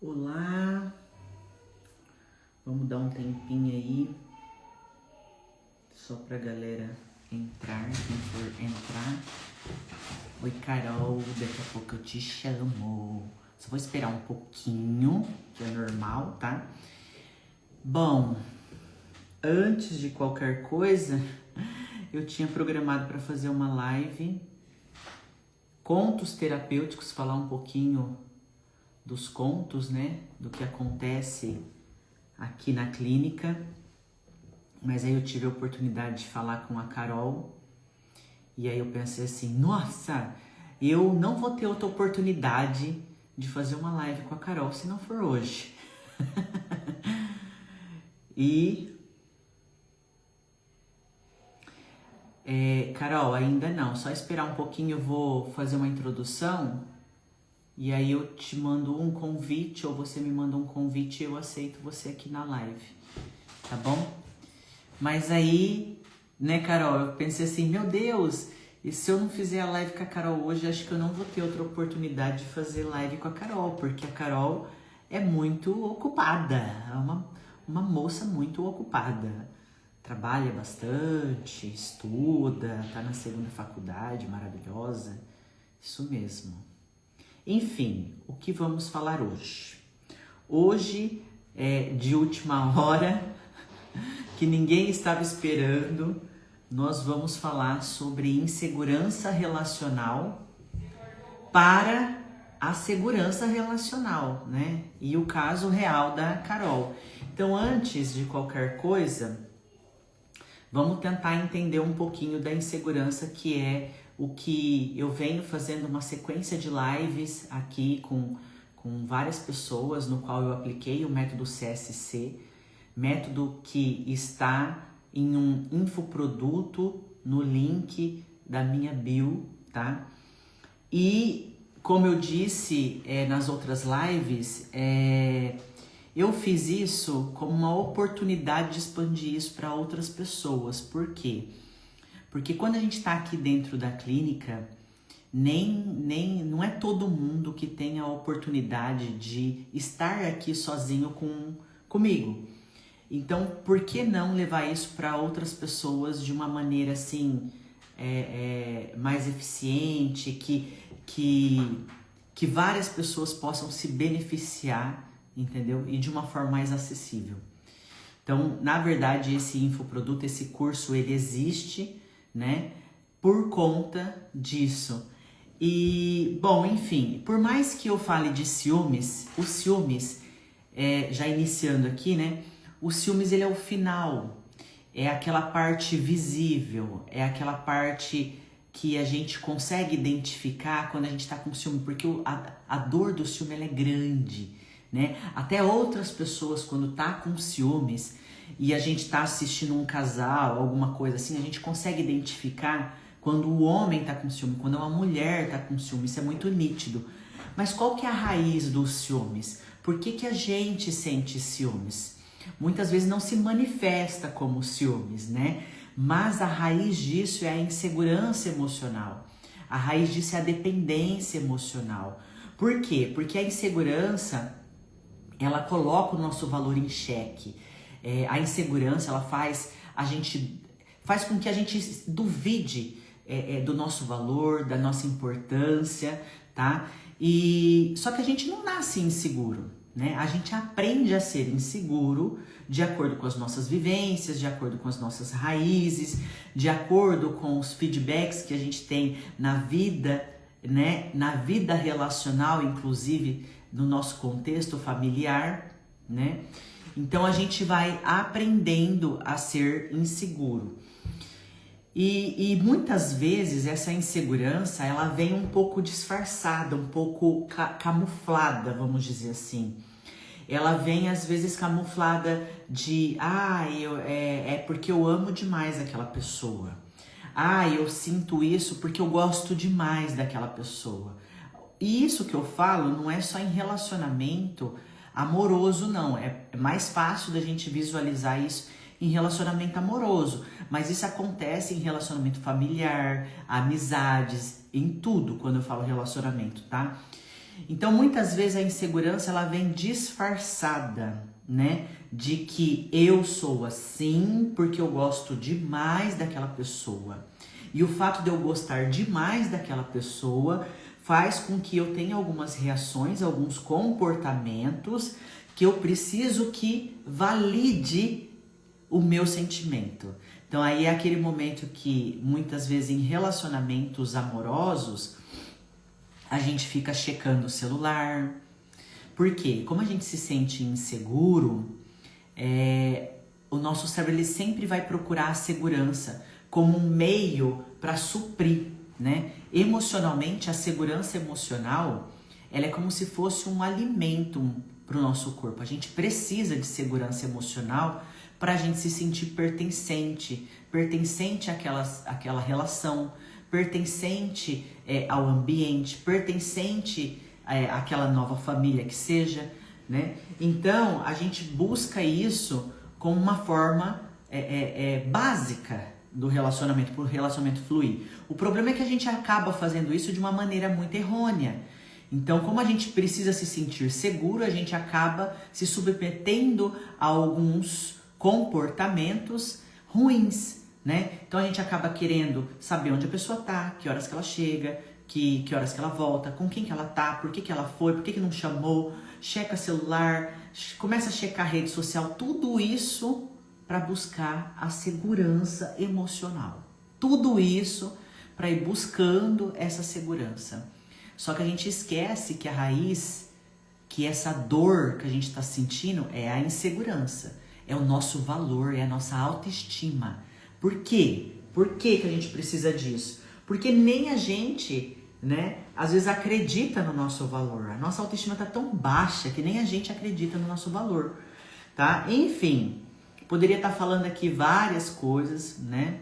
Olá, vamos dar um tempinho aí, só pra galera entrar, quem for entrar. Oi, Carol, daqui a pouco eu te chamo. Só vou esperar um pouquinho, que é normal, tá? Bom, antes de qualquer coisa, eu tinha programado para fazer uma live, contos terapêuticos, falar um pouquinho dos contos, né? Do que acontece aqui na clínica. Mas aí eu tive a oportunidade de falar com a Carol. E aí eu pensei assim, nossa, eu não vou ter outra oportunidade de fazer uma live com a Carol se não for hoje. Carol, ainda não, só esperar um pouquinho, eu vou fazer uma introdução e aí eu te mando um convite ou você me manda um convite e eu aceito você aqui na live, tá bom? Mas aí, né, Carol, eu pensei assim, meu Deus, e se eu não fizer a live com a Carol hoje, acho que eu não vou ter outra oportunidade de fazer live com a Carol, porque a Carol é muito ocupada, é uma moça muito ocupada. Trabalha bastante, estuda, tá na segunda faculdade, maravilhosa, isso mesmo. Enfim, o que vamos falar hoje? Hoje é de última hora, que ninguém estava esperando, nós vamos falar sobre insegurança relacional para a segurança relacional, né? E o caso real da Carol. Então, antes de qualquer coisa, vamos tentar entender um pouquinho da insegurança, que é o que eu venho fazendo uma sequência de lives aqui com várias pessoas, no qual eu apliquei o método CSC, método que está em um infoproduto no link da minha bio, tá? E como eu disse nas outras lives, eu fiz isso como uma oportunidade de expandir isso para outras pessoas. Por quê? Porque quando a gente está aqui dentro da clínica, não é todo mundo que tem a oportunidade de estar aqui sozinho comigo. Então, por que não levar isso para outras pessoas de uma maneira assim, mais eficiente, que várias pessoas possam se beneficiar, entendeu? E de uma forma mais acessível. Então, na verdade, esse infoproduto, esse curso, ele existe, né? Por conta disso. E, bom, enfim, por mais que eu fale de ciúmes, os ciúmes, já iniciando aqui, né? O ciúmes, ele é o final, é aquela parte visível, é aquela parte que a gente consegue identificar quando a gente tá com ciúme, porque a dor do ciúme, ela é grande, né? Até outras pessoas, quando tá com ciúmes e a gente tá assistindo um casal, alguma coisa assim, a gente consegue identificar quando o homem tá com ciúme, quando uma mulher tá com ciúme, isso é muito nítido. Mas qual que é a raiz dos ciúmes? Por que a gente sente ciúmes? Muitas vezes não se manifesta como ciúmes, né? Mas a raiz disso é a insegurança emocional. A raiz disso é a dependência emocional. Por quê? Porque a insegurança, ela coloca o nosso valor em xeque. A insegurança, ela faz com que a gente duvide do nosso valor, da nossa importância, tá? Só que a gente não nasce inseguro, né? A gente aprende a ser inseguro de acordo com as nossas vivências, de acordo com as nossas raízes, de acordo com os feedbacks que a gente tem na vida, né? Na vida relacional, inclusive no nosso contexto familiar, né? Então a gente vai aprendendo a ser inseguro. E muitas vezes essa insegurança, ela vem um pouco disfarçada, um pouco camuflada, vamos dizer assim. Ela vem às vezes camuflada de, é porque eu amo demais aquela pessoa. Eu sinto isso porque eu gosto demais daquela pessoa. E isso que eu falo não é só em relacionamento amoroso, não. É mais fácil da gente visualizar isso em relacionamento amoroso, mas isso acontece em relacionamento familiar, amizades, em tudo quando eu falo relacionamento, tá? Então, muitas vezes a insegurança ela vem disfarçada, né? De que eu sou assim porque eu gosto demais daquela pessoa. E o fato de eu gostar demais daquela pessoa faz com que eu tenha algumas reações, alguns comportamentos que eu preciso que valide o meu sentimento. Então aí é aquele momento que muitas vezes em relacionamentos amorosos a gente fica checando o celular. Por quê? Como a gente se sente inseguro, o nosso cérebro ele sempre vai procurar a segurança como um meio para suprir, né? Emocionalmente, a segurança emocional, ela é como se fosse um alimento para o nosso corpo. A gente precisa de segurança emocional para a gente se sentir pertencente, pertencente àquela relação, pertencente ao ambiente, pertencente àquela nova família que seja, né? Então, a gente busca isso como uma forma básica do relacionamento, para o relacionamento fluir. O problema é que a gente acaba fazendo isso de uma maneira muito errônea. Então, como a gente precisa se sentir seguro, a gente acaba se submetendo a alguns comportamentos ruins, né? Então a gente acaba querendo saber onde a pessoa tá, que horas que ela chega, que horas que ela volta, com quem que ela tá, por que ela foi, por que não chamou, checa celular, começa a checar a rede social, tudo isso para buscar a segurança emocional. Tudo isso para ir buscando essa segurança. Só que a gente esquece que a raiz, que essa dor que a gente está sentindo é a insegurança, é o nosso valor, é a nossa autoestima. Por quê? Por que que a gente precisa disso? Porque nem a gente, né, às vezes acredita no nosso valor. A nossa autoestima está tão baixa que nem a gente acredita no nosso valor, tá? Enfim, poderia estar falando aqui várias coisas, né,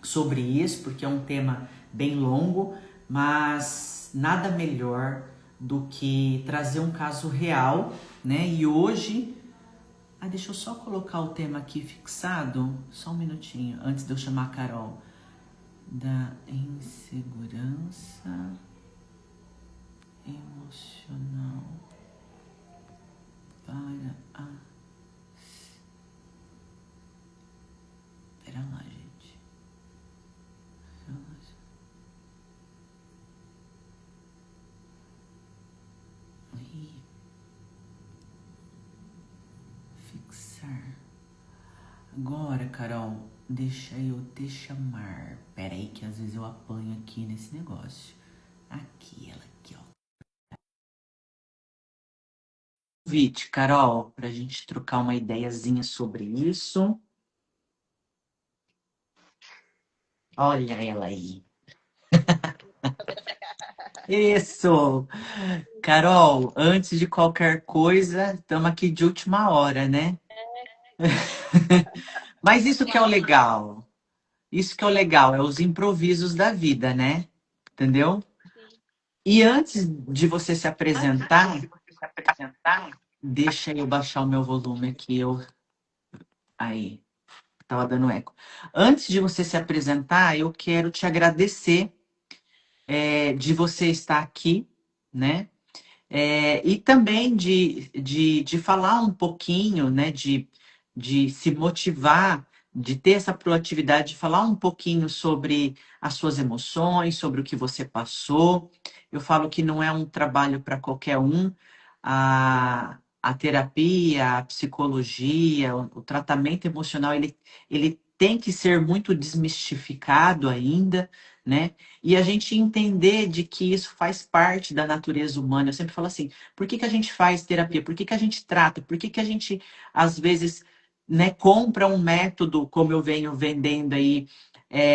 sobre isso, porque é um tema bem longo, mas nada melhor do que trazer um caso real, né? E hoje, deixa eu só colocar o tema aqui fixado, só um minutinho, antes de eu chamar a Carol. Da insegurança emocional para a... Pera lá, gente. Fixar. Agora, Carol, deixa eu te chamar. Pera aí que às vezes eu apanho aqui nesse negócio. Aqui, ela aqui, ó. Convite, Carol, pra gente trocar uma ideiazinha sobre isso. Olha ela aí. Isso! Carol, antes de qualquer coisa, estamos aqui de última hora, né? Mas isso que é o legal. Isso que é o legal, é os improvisos da vida, né? Entendeu? E antes de você se apresentar, deixa eu baixar o meu volume aqui. Aí, tava dando eco. Antes de você se apresentar, eu quero te agradecer de você estar aqui, né? E também de falar um pouquinho, né? De se motivar, de ter essa proatividade, de falar um pouquinho sobre as suas emoções, sobre o que você passou. Eu falo que não é um trabalho para qualquer um. A terapia, a psicologia, o tratamento emocional, ele tem que ser muito desmistificado ainda, né? E a gente entender de que isso faz parte da natureza humana. Eu sempre falo assim, por que que a gente faz terapia? Por que que a gente trata? Por que que a gente, às vezes, né, compra um método, como eu venho vendendo aí,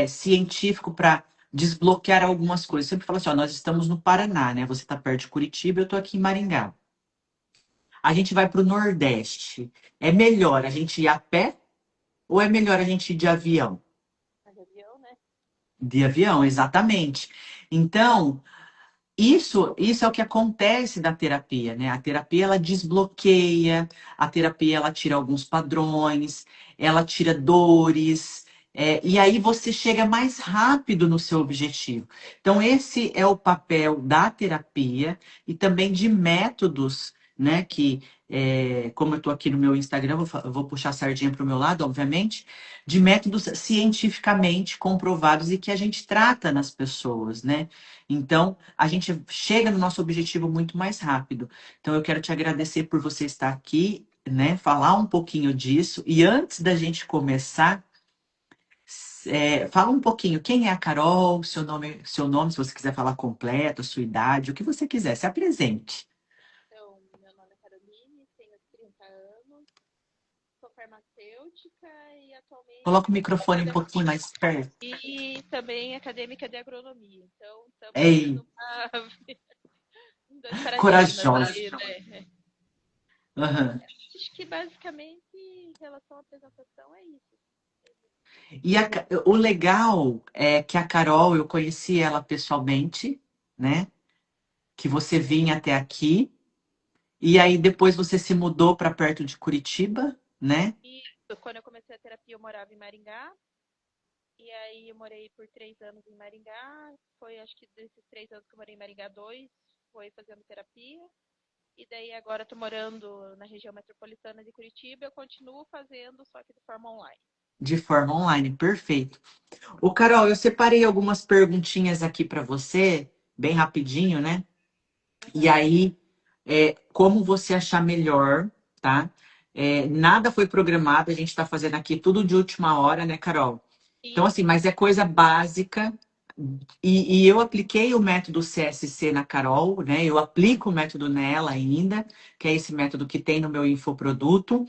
científico para desbloquear algumas coisas? Eu sempre falo assim, ó, nós estamos no Paraná, né? Você está perto de Curitiba, eu estou aqui em Maringá. A gente vai para o Nordeste. É melhor a gente ir a pé ou é melhor a gente ir de avião? De avião, né? De avião, exatamente. Então, isso é o que acontece na terapia, né? A terapia ela desbloqueia, a terapia ela tira alguns padrões, ela tira dores, E aí você chega mais rápido no seu objetivo. Então, esse é o papel da terapia e também de métodos, né? Como eu estou aqui no meu Instagram, vou puxar a sardinha para o meu lado, obviamente, de métodos cientificamente comprovados e que a gente trata nas pessoas, né? Então, a gente chega no nosso objetivo muito mais rápido. Então, eu quero te agradecer por você estar aqui, né? Falar um pouquinho disso. E antes da gente começar, fala um pouquinho, quem é a Carol, seu nome, se você quiser falar completo, sua idade, o que você quiser, se apresente. Então, meu nome é Caroline, tenho 30 anos, sou farmacêutica e Coloca o atualmente microfone um pouquinho mais perto. e também acadêmica de agronomia. Então, estamos Ei, em dois paradigmas corajosa. ali, né? Aham. Acho que basicamente, em relação à apresentação, é isso. E o legal é que a Carol, eu conheci ela pessoalmente, né? Que você vinha até aqui, e aí depois você se mudou para perto de Curitiba, né? E quando eu comecei a terapia, eu morava em Maringá. E aí eu morei por 3 anos em Maringá. Foi, acho que desses 3 anos que eu morei em Maringá, 2 foi fazendo terapia. E daí agora estou morando na região metropolitana de Curitiba. Eu continuo fazendo, só que de forma online. De forma online, perfeito. Ô, Carol, eu separei algumas perguntinhas aqui para você, bem rapidinho, né? E Uhum. aí, como você achar melhor, tá? Nada foi programado, a gente está fazendo aqui tudo de última hora, né, Carol? Então, assim, Isso. mas é coisa básica. E eu apliquei o método CSC na Carol, né? Eu aplico o método nela ainda, que é esse método que tem no meu infoproduto.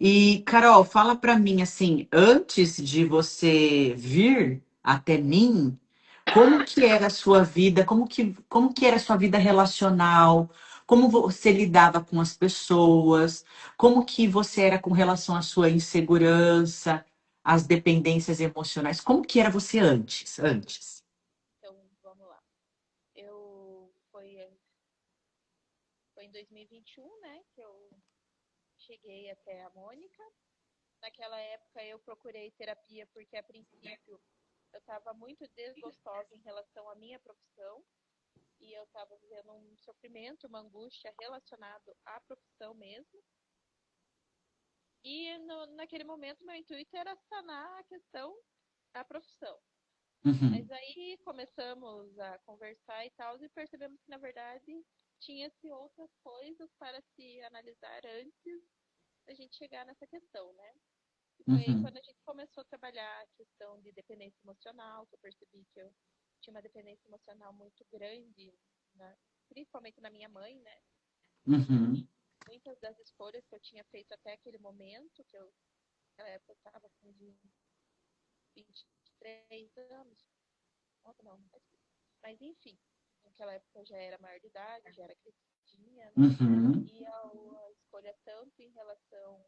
E, Carol, fala para mim assim, antes de você vir até mim, como que era a sua vida? Como que era a sua vida relacional? Como você lidava com as pessoas? Como que você era com relação à sua insegurança, às dependências emocionais? Como que era você antes? Antes. Então, vamos lá. Eu foi em 2021, né, que eu cheguei até a Mônica. Naquela época eu procurei terapia porque a princípio eu estava muito desgostosa em relação à minha profissão e eu estava vivendo um sofrimento, uma angústia relacionado à profissão mesmo. E naquele momento meu intuito era sanar a questão da profissão. Uhum, Mas aí começamos a conversar e tal e percebemos que na verdade tinha-se outras coisas para se analisar antes da gente chegar nessa questão, né? E foi aí uhum, quando a gente começou a trabalhar a questão de dependência emocional, que eu percebi que eu tinha uma dependência emocional muito grande, principalmente na minha mãe, né? uhum, E muitas das escolhas que eu tinha feito até aquele momento, naquela época eu estava com 23 anos, não, mas enfim, naquela época eu já era maior de idade, já era crescidinha, né? uhum, E a escolha tanto em relação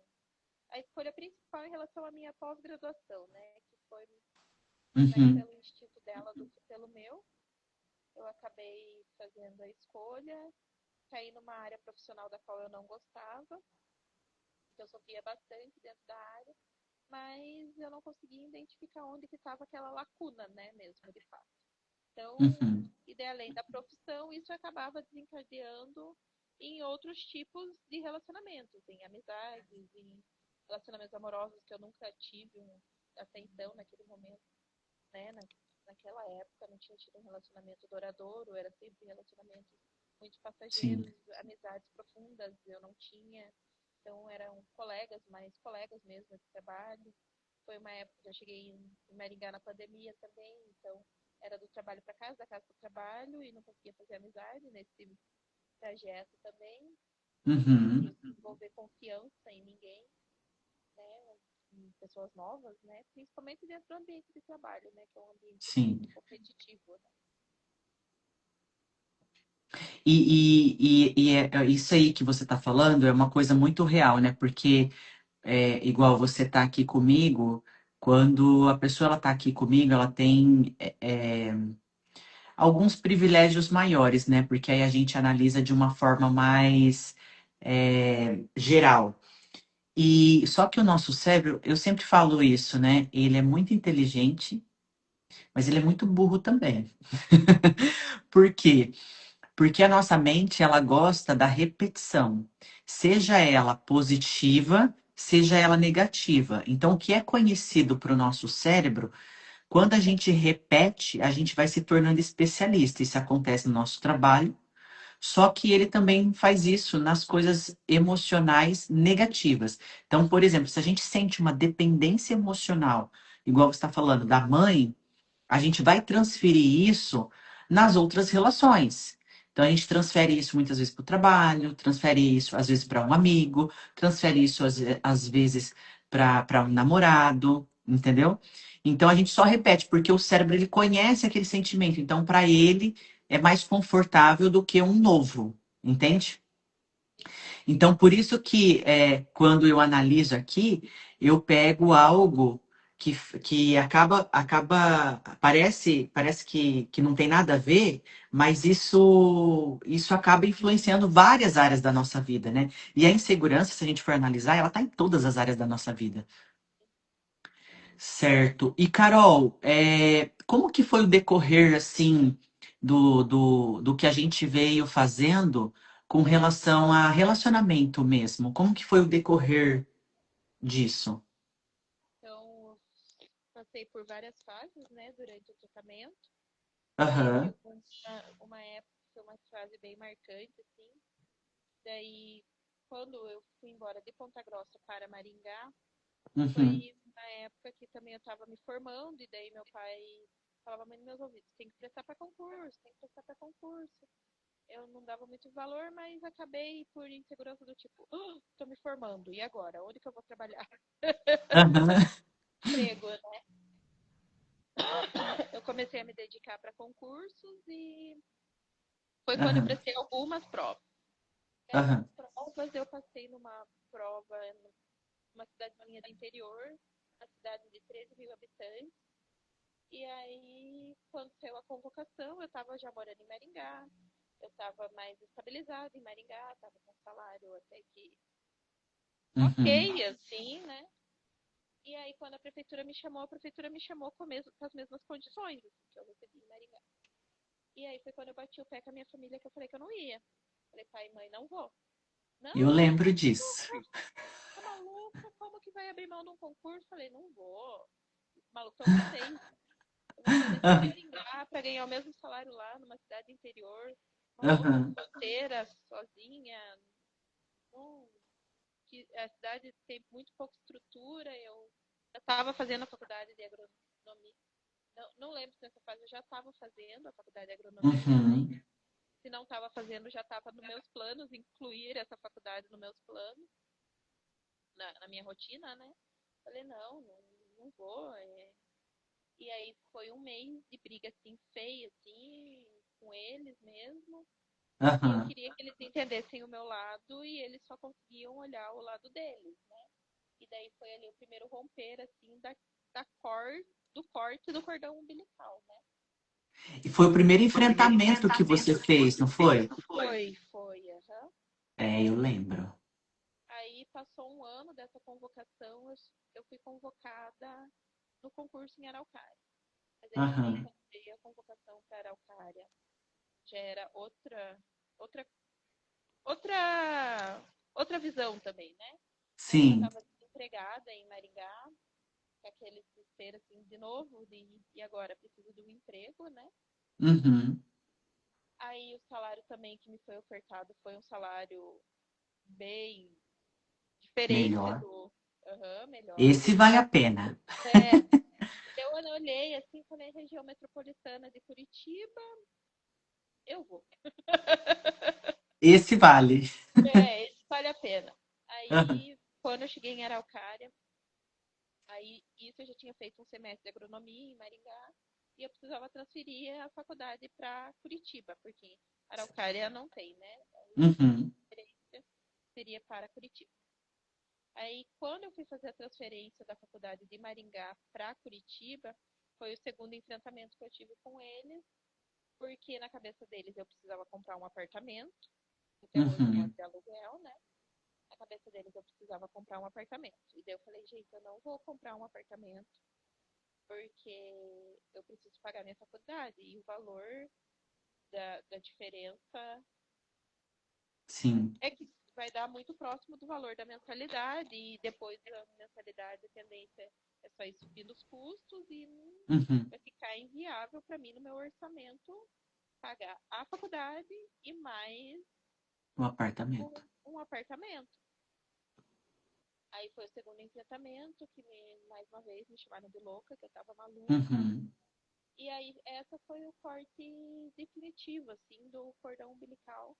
a escolha principal em relação à minha pós-graduação, né? Que foi mais uhum, pelo instinto dela do que pelo meu. Eu acabei fazendo a escolha, caí numa área profissional da qual eu não gostava, que eu sofria bastante dentro da área, mas eu não conseguia identificar onde que estava aquela lacuna, né, mesmo, de fato. Então, uhum, e daí, além da profissão, isso acabava desencadeando em outros tipos de relacionamentos, em amizades, em relacionamentos amorosos que eu nunca tive até então, naquele momento, né? Naquela época, não tinha tido um relacionamento duradouro, era sempre relacionamentos muito sim. passageiros, amizades profundas eu não tinha. Então, eram colegas, mas colegas mesmo de trabalho. Foi uma época que eu cheguei em Maringá na pandemia também, então era do trabalho para casa, da casa para o trabalho, e não conseguia fazer amizade nesse trajeto também. Não Uhum, conseguia desenvolver confiança em ninguém, né? Em pessoas novas, né? Principalmente dentro do ambiente de trabalho, né? Que é um ambiente sim. muito competitivo, né? Isso aí que você está falando é uma coisa muito real, né? Porque, igual você está aqui comigo, quando a pessoa ela está aqui comigo, ela tem alguns privilégios maiores, né? Porque aí a gente analisa de uma forma mais geral. E só que o nosso cérebro, eu sempre falo isso, né? Ele é muito inteligente, mas ele é muito burro também. Por quê? Porque a nossa mente, ela gosta da repetição, seja ela positiva, seja ela negativa. Então, o que é conhecido para o nosso cérebro, quando a gente repete, a gente vai se tornando especialista. Isso acontece no nosso trabalho, só que ele também faz isso nas coisas emocionais negativas. Então, por exemplo, se a gente sente uma dependência emocional, igual você está falando, da mãe, a gente vai transferir isso nas outras relações. Então, a gente transfere isso muitas vezes para o trabalho, transfere isso às vezes para um amigo, transfere isso às vezes para um namorado, entendeu? Então, a gente só repete, porque o cérebro ele conhece aquele sentimento. Então, para ele, é mais confortável do que um novo, entende? Então, por isso que quando eu analiso aqui, eu pego algo que parece que não tem nada a ver, mas isso acaba influenciando várias áreas da nossa vida, né? E a insegurança, se a gente for analisar, ela está em todas as áreas da nossa vida. Certo. E Carol, como que foi o decorrer assim do que a gente veio fazendo com relação a relacionamento mesmo? Como que foi o decorrer disso? Então, passei por várias fases, né, durante o tratamento. Teve Aham. uma época que foi uma fase bem marcante, assim. Daí, quando eu fui embora de Ponta Grossa para Maringá, Uhum. foi na época que também eu estava me formando, e daí meu pai falava muito nos meus ouvidos, tem que prestar para concurso, tem que prestar para concurso. Eu não dava muito valor, mas acabei por insegurança do tipo, tô me formando, e agora? Onde que eu vou trabalhar? Aham. Emprego, né? Eu comecei a me dedicar para concursos e foi quando eu Aham. prestei algumas provas. Dessas Aham. provas eu passei numa prova numa cidadezinha do interior, uma cidade de 13 mil habitantes. E aí, quando saiu a convocação, eu estava já morando em Maringá, eu estava mais estabilizada em Maringá, estava com um salário até que Uhum. ok, assim, né? E aí, quando a prefeitura me chamou com as mesmas condições assim, que eu recebi em Maringá. E aí foi quando eu bati o pé com a minha família que eu falei que eu não ia. Falei, pai e mãe, não vou. Eu Não, tá lembro disso. maluca, tá maluca, como que vai abrir mão de um concurso? Falei, não vou. Maluco são vocês. Eu vou sair daqui de Aham. Maringá para ganhar o mesmo salário lá numa cidade interior. Maluca, Aham. solteira, sozinha. Não, que a cidade tem muito pouca estrutura. Eu já estava fazendo a faculdade de agronomia. Não lembro se nessa fase eu já estava fazendo a faculdade de agronomia, né? Uhum. Se não estava fazendo, já estava nos meus planos, incluir essa faculdade nos meus planos, na minha rotina, né? Falei, não vou. E aí foi um mês de briga assim, feia, assim, com eles mesmo. E eu Aham. queria que eles entendessem o meu lado e eles só conseguiam olhar o lado deles, né? E daí foi ali o primeiro romper, assim, do corte do cordão umbilical, né? E foi o primeiro enfrentamento que você fez, não foi? Foi, aham. Eu lembro. Aí passou um ano dessa convocação, eu fui convocada no concurso em Araucária. Mas aí também, Aham. quando veio a convocação para Araucária, já era outra, outra, outra visão também, né? Aí eu Sim. estava desempregada em Maringá, com aquele desespero assim, de novo, e agora preciso de um emprego, né? Uhum. Aí o salário também que me foi ofertado foi um salário bem diferente Melhor. do melhor. Esse vale a pena. É, eu olhei assim, falei, região metropolitana de Curitiba, eu vou. Esse vale. Esse vale a pena. Aham. Aí, quando eu cheguei em Araucária, aí isso eu já tinha feito um semestre de agronomia em Maringá, e eu precisava transferir a faculdade para Curitiba, porque Araucária não tem, né? Aí a Uhum. transferência seria para Curitiba. Aí, quando eu fui fazer a transferência da faculdade de Maringá para Curitiba, foi o segundo enfrentamento que eu tive com eles, porque na cabeça deles eu precisava comprar um apartamento, até hoje eu moro Uhum. de aluguel, né? cabeça deles eu precisava comprar um apartamento. E daí eu falei, gente, eu não vou comprar um apartamento porque eu preciso pagar minha faculdade. E o valor da diferença Sim. é que vai dar muito próximo do valor da mensalidade. E depois da mensalidade, a tendência é só ir subindo os custos e Uhum. vai ficar inviável para mim no meu orçamento pagar a faculdade e mais Um apartamento. um apartamento. Aí foi o segundo enfrentamento, que mais uma vez me chamaram de louca, que eu tava maluca. Uhum. E aí essa foi o corte definitivo, assim, do cordão umbilical.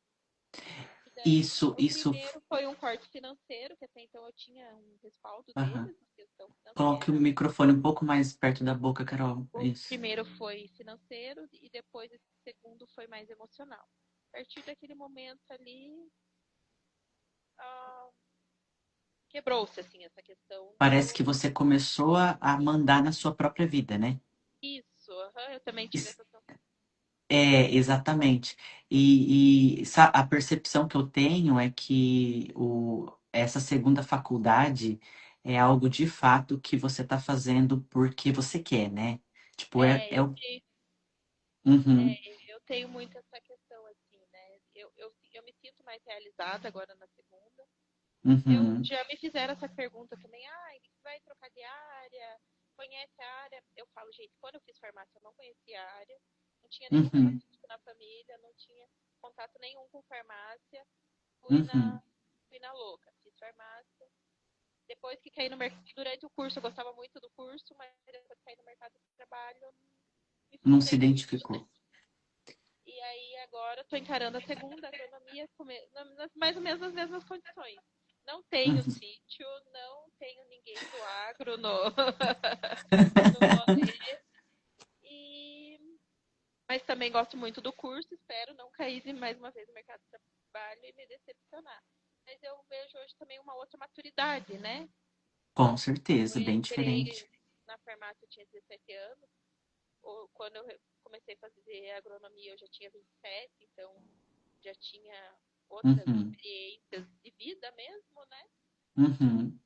E daí o Isso. primeiro foi um corte financeiro, que até então eu tinha um respaldo Aham. deles, uma questão Coloque o financeira. microfone um pouco mais perto da boca, Carol. O Isso. primeiro foi financeiro e depois esse segundo foi mais emocional. A partir daquele momento ali, ah, quebrou-se, assim, essa questão Parece que do... você começou a mandar na sua própria vida, né? Isso, eu também tive essa sensação. É, exatamente. A percepção que eu tenho é que essa segunda faculdade é algo de fato que você está fazendo porque você quer, né? Tipo, É, é o. Uhum, eu tenho muito essa questão, assim, né? Eu me sinto mais realizada agora na segunda. uhum, Já me fizeram essa pergunta também, vai trocar de área, conhece a área? Eu falo, gente, quando eu fiz farmácia eu não conhecia a área, não tinha nenhum uhum, farmacêutico na família, não tinha contato nenhum com farmácia, fui uhum. na, fui na louca, fiz farmácia. Depois que caí no mercado, durante o curso eu gostava muito do curso, mas depois que caí no mercado de trabalho, eu não me Não se frustrei muito. identificou. E aí agora estou encarando a segunda agronomia mais ou menos nas mesmas condições. Não tenho Uhum. sítio, não tenho ninguém do agro no rolê. E... Mas também gosto muito do curso, espero não cair mais uma vez no mercado de trabalho e me decepcionar. Mas eu vejo hoje também uma outra maturidade, né? Com Eu certeza, bem entrei diferente. na farmácia, eu tinha 17 anos. Quando eu comecei a fazer agronomia, eu já tinha 27, então já tinha outras Uhum, experiências de vida mesmo, né? uhum.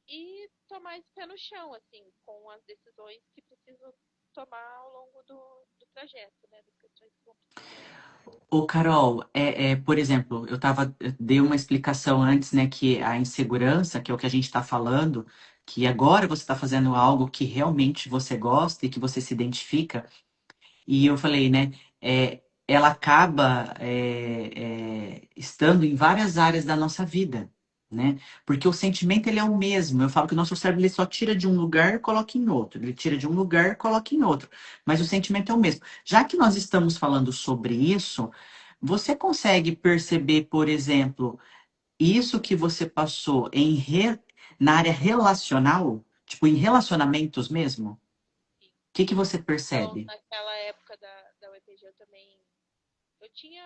E tomar esse pé no chão, assim, com as decisões que preciso tomar ao longo do trajeto, né? Das questões que vão precisando. Ô, Carol, por exemplo, eu dei uma explicação antes, né, que a insegurança, que é o que a gente está falando, que agora você está fazendo algo que realmente você gosta e que você se identifica, e eu falei, né, ela acaba estando em várias áreas da nossa vida, né? Porque o sentimento ele é o mesmo. Eu falo que o nosso cérebro ele só tira de um lugar e coloca em outro. Ele tira de um lugar e coloca em outro. Mas o sentimento é o mesmo. Já que nós estamos falando sobre isso, você consegue perceber, por exemplo, isso que você passou na área relacional, tipo em relacionamentos mesmo? O que que você Então, percebe? naquela época da UEPG, eu também. Eu tinha.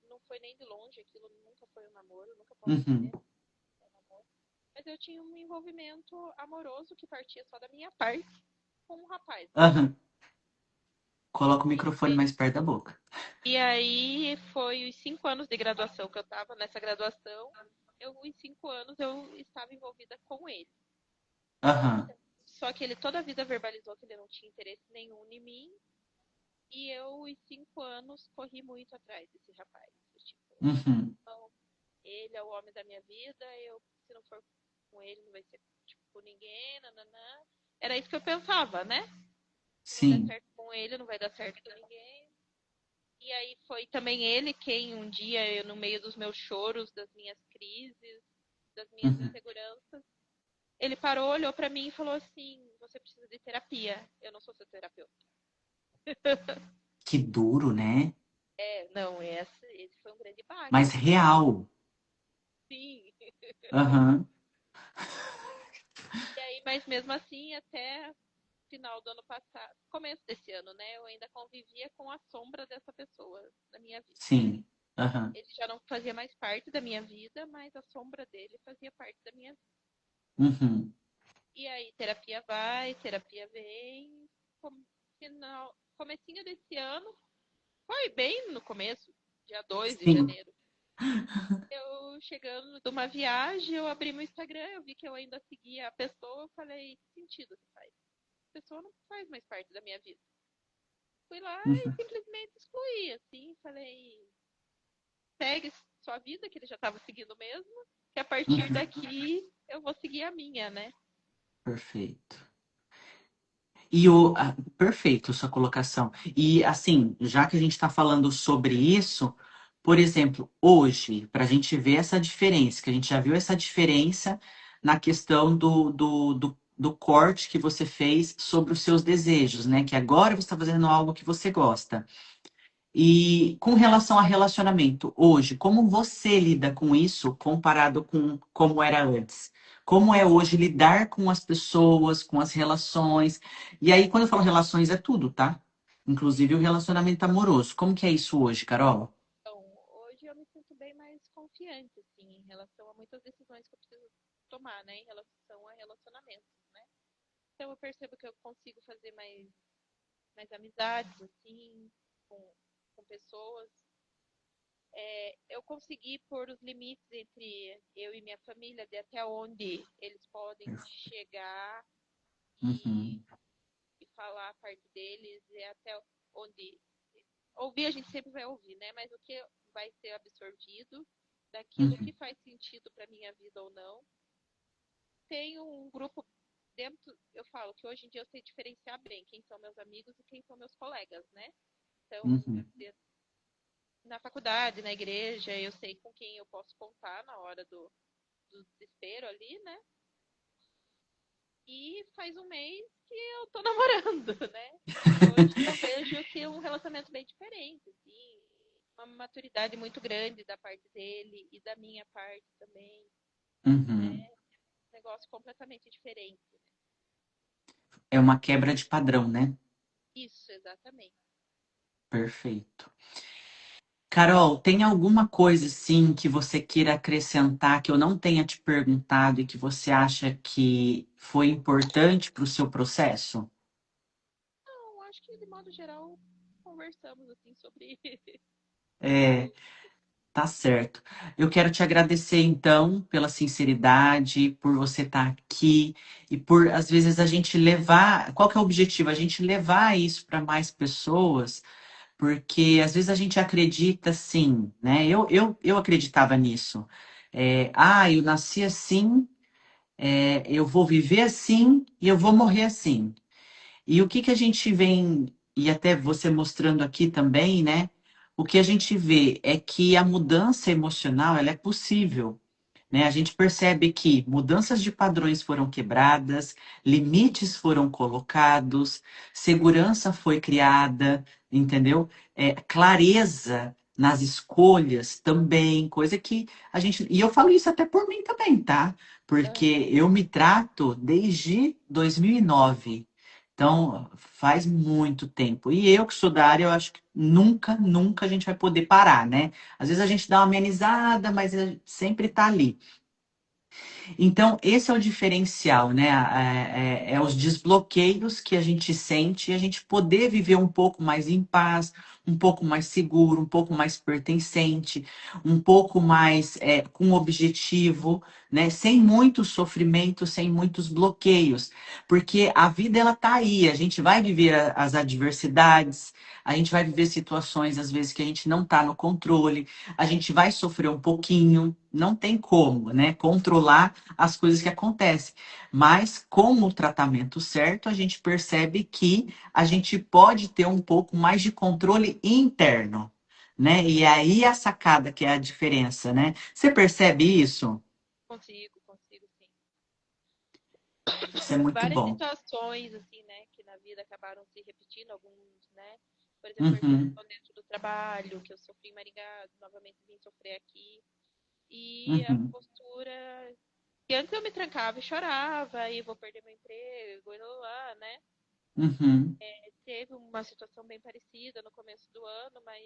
Não foi nem de longe, aquilo nunca foi um namoro, nunca posso dizer Uhum. que foi um namoro. Mas eu tinha um envolvimento amoroso que partia só da minha parte com um rapaz, né? Aham. Coloca o microfone E, mais perto da boca. e aí foi os 5 anos de graduação que eu estava nessa graduação. Os 5 anos eu estava envolvida com ele. Aham. Só que ele toda a vida verbalizou que ele não tinha interesse nenhum em mim. E eu, os 5 anos, corri muito atrás desse rapaz. Tipo, Uhum. não, ele é o homem da minha vida, se não for com ele, não vai ser tipo, com ninguém, nananã. Era isso que eu pensava, né? Se não der Sim. certo com ele, não vai dar certo com ninguém. E aí foi também ele quem um dia, no meio dos meus choros, das minhas crises, das minhas Uhum. inseguranças, ele parou, olhou pra mim e falou assim: você precisa de terapia. Eu não sou seu terapeuta. Que duro, né? Não, esse foi um grande baque, Mas assim. real. Sim. Aham. E aí, mas mesmo assim, até final do ano passado, começo desse ano, né, eu ainda convivia com a sombra dessa pessoa na minha vida. Sim. Aham. Ele já não fazia mais parte da minha vida, mas a sombra dele fazia parte da minha vida. Uhum. E aí, terapia vai, terapia vem. Comecinho desse ano, foi bem no começo, dia 2 de Sim. janeiro. Eu chegando de uma viagem, eu abri meu Instagram, eu vi que eu ainda seguia a pessoa, eu falei, que sentido que faz? A pessoa não faz mais parte da minha vida. Fui lá e Uhum. simplesmente excluí, assim, falei, segue sua vida, que ele já estava seguindo mesmo, que a partir Uhum. daqui eu vou seguir a minha, né? Perfeito. Perfeito sua colocação. E assim, já que a gente está falando sobre isso, por exemplo, hoje, para a gente ver essa diferença, que a gente já viu essa diferença na questão do corte que você fez sobre os seus desejos, né? Que agora você está fazendo algo que você gosta. E com relação a relacionamento, hoje, como você lida com isso comparado com como era antes? Como é hoje lidar com as pessoas, com as relações? E aí, quando eu falo relações, é tudo, tá? Inclusive o relacionamento amoroso. Como que é isso hoje, Carol? Então, hoje eu me sinto bem mais confiante, assim, em relação a muitas decisões que eu preciso tomar, né, em relação a relacionamentos, né? Então eu percebo que eu consigo fazer mais amizades, assim, com pessoas. Eu consegui pôr os limites entre eu e minha família, de até onde eles podem chegar e, Uhum, e falar a parte deles, e até onde ouvir a gente sempre vai ouvir, né? Mas o que vai ser absorvido daquilo uhum, que faz sentido para minha vida ou não. Tenho um grupo dentro, eu falo que hoje em dia eu sei diferenciar bem quem são meus amigos e quem são meus colegas, né? Então, uhum. na faculdade, na igreja, eu sei com quem eu posso contar na hora do desespero ali, né? E faz um mês que eu tô namorando, né? E hoje eu vejo que é um relacionamento bem diferente, assim, uma maturidade muito grande da parte dele e da minha parte também, né? Uhum. Um negócio completamente diferente. É uma quebra de padrão, né? Isso, exatamente. Perfeito. Carol, tem alguma coisa assim que você queira acrescentar que eu não tenha te perguntado e que você acha que foi importante para o seu processo? Não, acho que de modo geral conversamos assim sobre É, tudo. tá certo. Eu quero te agradecer então pela sinceridade, por você estar aqui e por às vezes a gente levar. Qual que é o objetivo? A gente levar isso para mais pessoas, porque às vezes a gente acredita sim, né? Eu acreditava nisso. Eu nasci assim. Eu vou viver assim e eu vou morrer assim. E o que que a gente vem, e até você mostrando aqui também, né? O que a gente vê é que a mudança emocional, ela é possível, né? A gente percebe que mudanças de padrões foram quebradas, limites foram colocados, segurança foi criada, entendeu? Clareza nas escolhas também, coisa que a gente. E eu falo isso até por mim também, tá? Porque Aham. eu me trato desde 2009. Então, faz muito tempo. E eu que sou da área, eu acho que nunca, nunca a gente vai poder parar, né? Às vezes a gente dá uma amenizada, mas sempre tá ali. Então, esse é o diferencial, né? É os desbloqueios que a gente sente e a gente poder viver um pouco mais em paz, um pouco mais seguro, um pouco mais pertencente, um pouco mais com objetivo, né? Sem muito sofrimento, sem muitos bloqueios. Porque a vida, ela tá aí, a gente vai viver as adversidades, a gente vai viver situações, às vezes, que a gente não tá no controle, a gente vai sofrer um pouquinho, não tem como, né? Controlar as coisas que acontecem. Mas com o tratamento certo, a gente percebe que a gente pode ter um pouco mais de controle interno, né? E aí a sacada que é a diferença, né? Você percebe isso? Consigo, sim. Isso é muito Várias bom. situações, assim, né, que na vida acabaram se repetindo, alguns, né? Por exemplo, uma Uhum, situação dentro do trabalho, que eu sofri em Maringá, novamente vim sofrer aqui. E a uhum, postura. Que antes eu me trancava e chorava, e vou perder meu emprego, e lá, né? uhum, Teve uma situação bem parecida no começo do ano, mas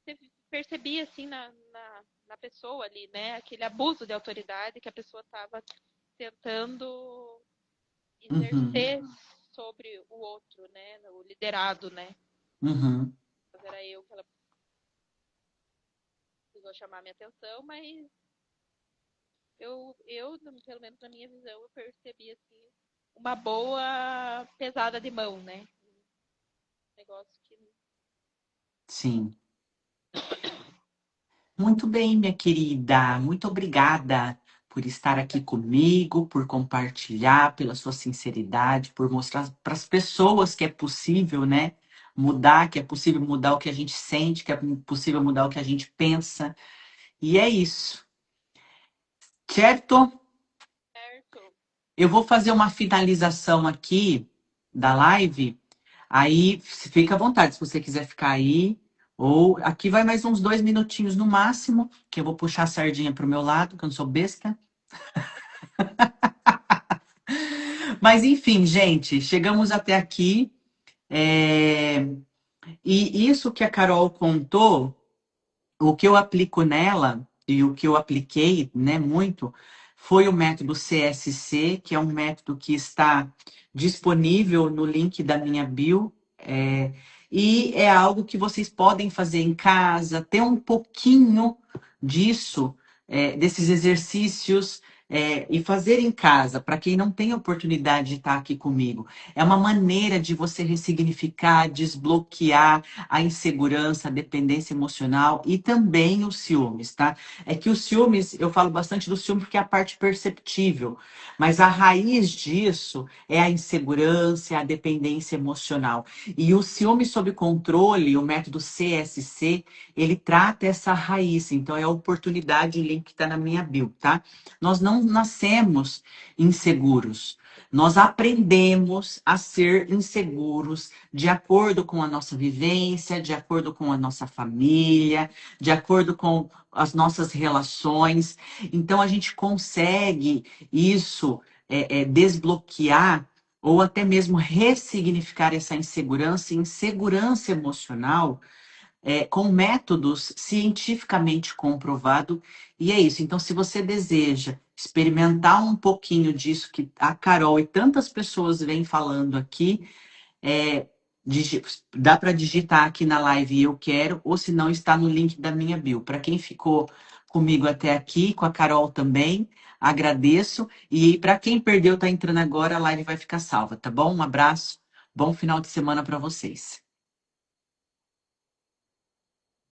você percebia, assim, na pessoa ali, né? Aquele abuso de autoridade que a pessoa estava tentando uhum, exercer sobre o outro, né? O liderado, né? uhum. Mas era eu que ela precisou chamar minha atenção, mas pelo menos na minha visão, eu percebi assim uma boa pesada de mão, né? Um negócio que Sim. Muito bem, minha querida. Muito obrigada por estar aqui comigo, por compartilhar, pela sua sinceridade, por mostrar para as pessoas que é possível, né? Mudar, que é possível mudar o que a gente sente, que é possível mudar o que a gente pensa. E é isso. Certo? certo. Eu vou fazer uma finalização aqui da live. Aí fica à vontade se você quiser ficar aí. Ou aqui vai mais uns 2 minutinhos no máximo, que eu vou puxar a sardinha pro meu lado, que eu não sou besta. Mas enfim, gente, chegamos até aqui. É, E isso que a Carol contou, o que eu aplico nela e o que eu apliquei, né, muito, foi o método CSC, que é um método que está disponível no link da minha bio. E é algo que vocês podem fazer em casa, ter um pouquinho disso, desses exercícios, e fazer em casa, para quem não tem oportunidade de estar aqui comigo. É uma maneira de você ressignificar, desbloquear a insegurança, a dependência emocional e também os ciúmes, tá? É que os ciúmes, eu falo bastante do ciúme porque é a parte perceptível, mas a raiz disso é a insegurança, é a dependência emocional. E o ciúme sob controle, o método CSC, ele trata essa raiz. Então, é a oportunidade, o link que está na minha bio, tá? Nós não nascemos inseguros. Nós aprendemos a ser inseguros de acordo com a nossa vivência, de acordo com a nossa família, de acordo com as nossas relações. Então, a gente consegue isso desbloquear ou até mesmo ressignificar essa insegurança, insegurança emocional, com métodos cientificamente comprovados. E é isso. Então, se você deseja experimentar um pouquinho disso que a Carol e tantas pessoas vêm falando aqui, é, dá para digitar aqui na live eu quero, ou se não, está no link da minha bio. Para quem ficou comigo até aqui, com a Carol também, agradeço. E para quem perdeu, está entrando agora, a live vai ficar salva, tá bom? Um abraço, bom final de semana para vocês.